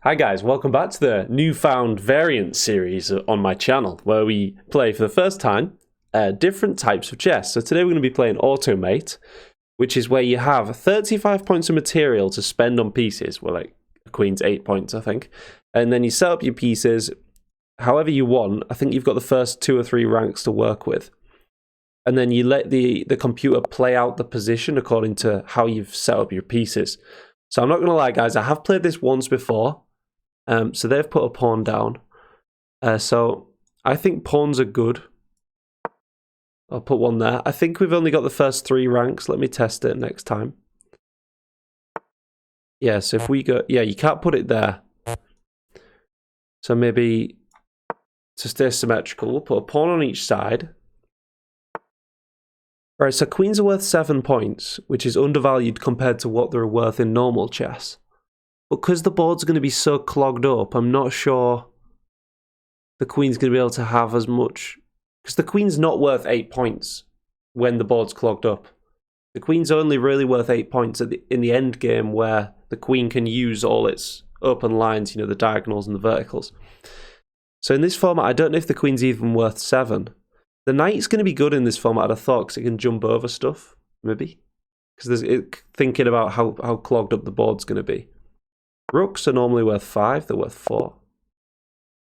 Hi guys, welcome back to the newfound variant series on my channel where we play for the first time different types of chess. So today we're going to be playing Automate, which is where you have 35 points of material to spend on pieces. Well, like a queen's 8 points, I think. And then you set up your pieces however you want. I think you've got the first 2 or 3 ranks to work with. And then you let the computer play out the position according to how you've set up your pieces. So I'm not going to lie, guys, I have played this once before. So they've put a pawn down. So I think pawns are good. I'll put one there. I think we've only got the first 3 ranks. Let me test it next time. Yeah, so if we go... Yeah, you can't put it there. So maybe to stay symmetrical, we'll put a pawn on each side. Alright, so queens are worth 7 points, which is undervalued compared to what they're worth in normal chess. But because the board's going to be so clogged up, I'm not sure the queen's going to be able to have as much... Because the queen's not worth 8 points when the board's clogged up. The queen's only really worth 8 points in the end game where the queen can use all its open lines, you know, the diagonals and the verticals. So in this format, I don't know if the queen's even worth 7. The knight's going to be good in this format, I'd have thought, because it can jump over stuff, maybe. Because thinking about how clogged up the board's going to be. Rooks are normally worth 5, they're worth 4.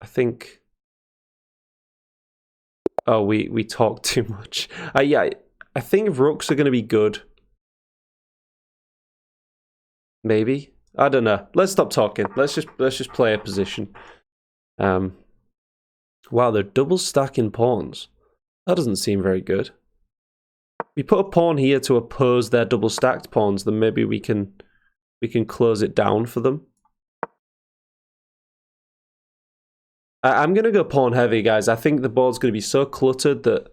I think... Oh, we talk too much. Yeah, I think rooks are going to be good. Maybe. I don't know. Let's stop talking. Let's just play a position. Wow, they're double stacking pawns. That doesn't seem very good. We put a pawn here to oppose their double stacked pawns, then maybe we can close it down for them. I'm going to go pawn heavy, guys. I think the board's going to be so cluttered that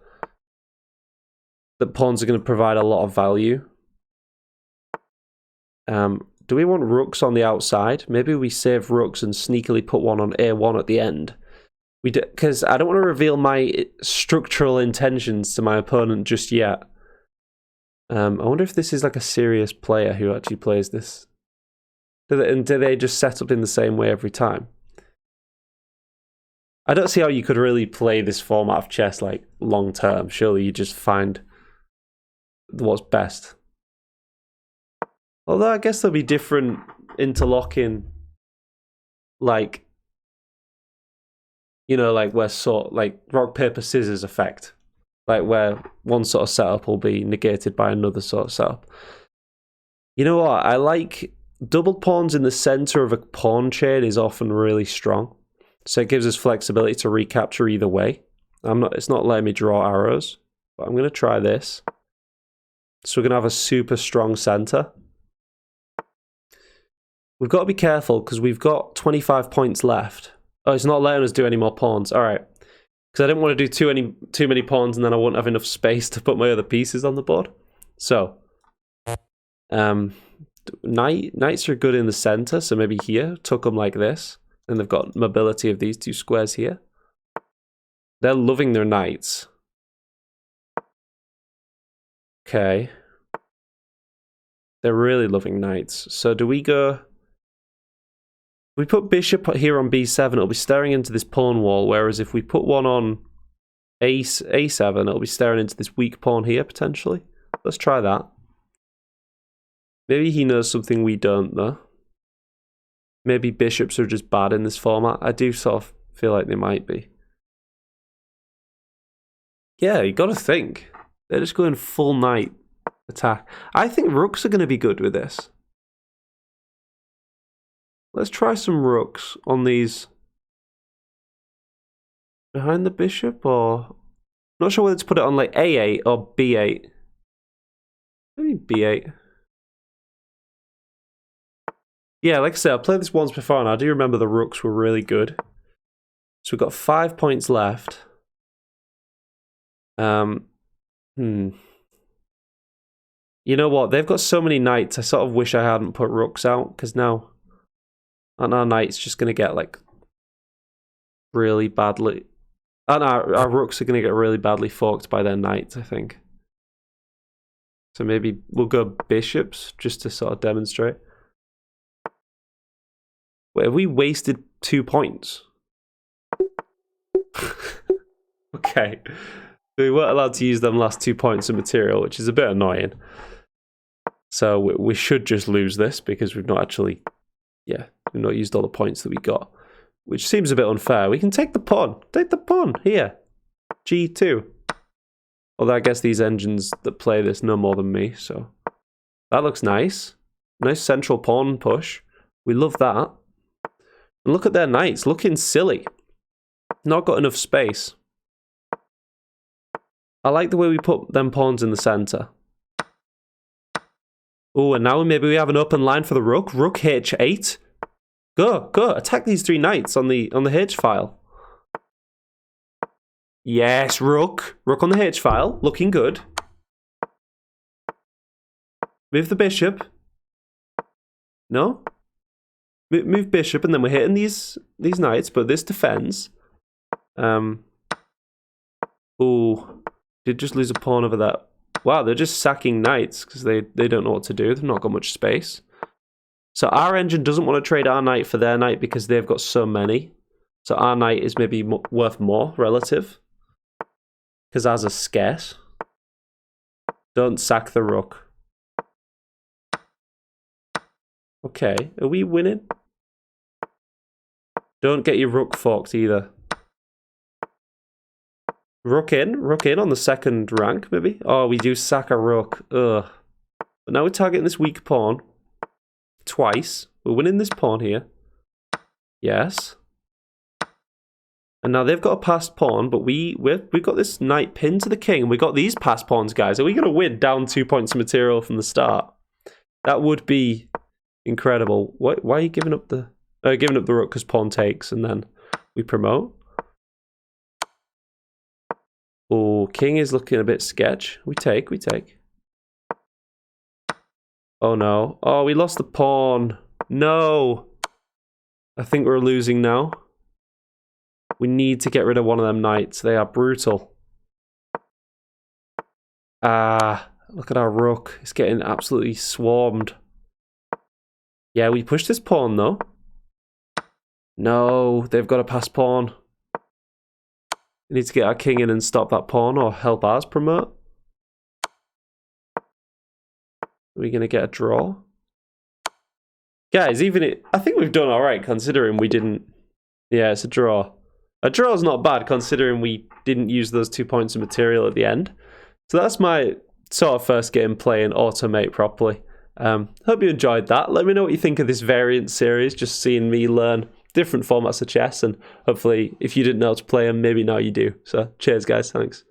the pawns are going to provide a lot of value. Do we want rooks on the outside? Maybe we save rooks and sneakily put one on A1 at the end. Because I don't want to reveal my structural intentions to my opponent just yet. I wonder if this is like a serious player who actually plays this. Do they just set up in the same way every time? I don't see how you could really play this format of chess like long term. Surely you just find what's best. Although I guess there'll be different interlocking, like, you know, like where like rock paper scissors effect, like where one sort of setup will be negated by another sort of setup. You know what? I like double pawns in the center of a pawn chain is often really strong. So it gives us flexibility to recapture either way. It's not letting me draw arrows, but I'm going to try this. So we're going to have a super strong center. We've got to be careful because we've got 25 points left. Oh, it's not letting us do any more pawns. All right. Because I didn't want to do too many pawns and then I won't have enough space to put my other pieces on the board. So, knights are good in the center. So maybe here, tuck them like this. And they've got mobility of these 2 squares here. They're loving their knights. Okay. They're really loving knights. So do we go... We put bishop here on b7, it'll be staring into this pawn wall, whereas if we put one on a7, it'll be staring into this weak pawn here, potentially. Let's try that. Maybe he knows something we don't, though. Maybe bishops are just bad in this format. I do sort of feel like they might be. Yeah, you got to think. They're just going full knight attack. I think rooks are going to be good with this. Let's try some rooks on these. Behind the bishop, or... Not sure whether to put it on like A8 or B8. Maybe B8. Yeah, like I said, I've played this once before, and I do remember the rooks were really good. So we've got 5 points left. You know what? They've got so many knights, I sort of wish I hadn't put rooks out, because now aren't our knights just going to get, like, really badly... And our rooks are going to get really badly forked by their knights, I think. So maybe we'll go bishops, just to sort of demonstrate. Wait, have we wasted 2 points? Okay. We weren't allowed to use them last 2 points of material, which is a bit annoying. So we should just lose this because we've not actually, we've not used all the points that we got, which seems a bit unfair. We can take the pawn. Take the pawn here. G2. Although I guess these engines that play this know more than me, so that looks nice. Nice central pawn push. We love that. And look at their knights, looking silly. Not got enough space. I like the way we put them pawns in the center. Oh, and now maybe we have an open line for the rook. Rook h8. Go, attack these 3 knights on the h file. Yes, rook on the h file, looking good. Move the bishop. No? Move bishop, and then we're hitting these knights, but this defends. Oh, did just lose a pawn over that. Wow, they're just sacking knights because they don't know what to do. They've not got much space. So our engine doesn't want to trade our knight for their knight because they've got so many. So our knight is maybe worth more relative because ours are scarce. Don't sack the rook. Okay, are we winning? Don't get your rook forked either. Rook in on the second rank, maybe? Oh, we do sack a rook. Ugh. But now we're targeting this weak pawn. Twice. We're winning this pawn here. Yes. And now they've got a passed pawn, but we've got this knight pinned to the king, and we got these passed pawns, guys. Are we going to win down 2 points of material from the start? That would be incredible. Why are you giving up the rook because pawn takes, and then we promote? Oh, king is looking a bit sketch. We take. Oh no. Oh, we lost the pawn. No. I think we're losing now. We need to get rid of one of them knights. They are brutal. Ah, look at our rook. It's getting absolutely swarmed. Yeah, we push this pawn though. No, they've got a pass pawn. We need to get our king in and stop that pawn or help ours promote. Are we going to get a draw? Guys, I think we've done alright considering we didn't... Yeah, it's a draw. A draw is not bad considering we didn't use those 2 points of material at the end. So that's my sort of first game playing Automate properly. Hope you enjoyed that. Let me know what you think of this variant series, just seeing me learn different formats of chess, and hopefully if you didn't know how to play them, maybe now you do. So cheers guys, thanks.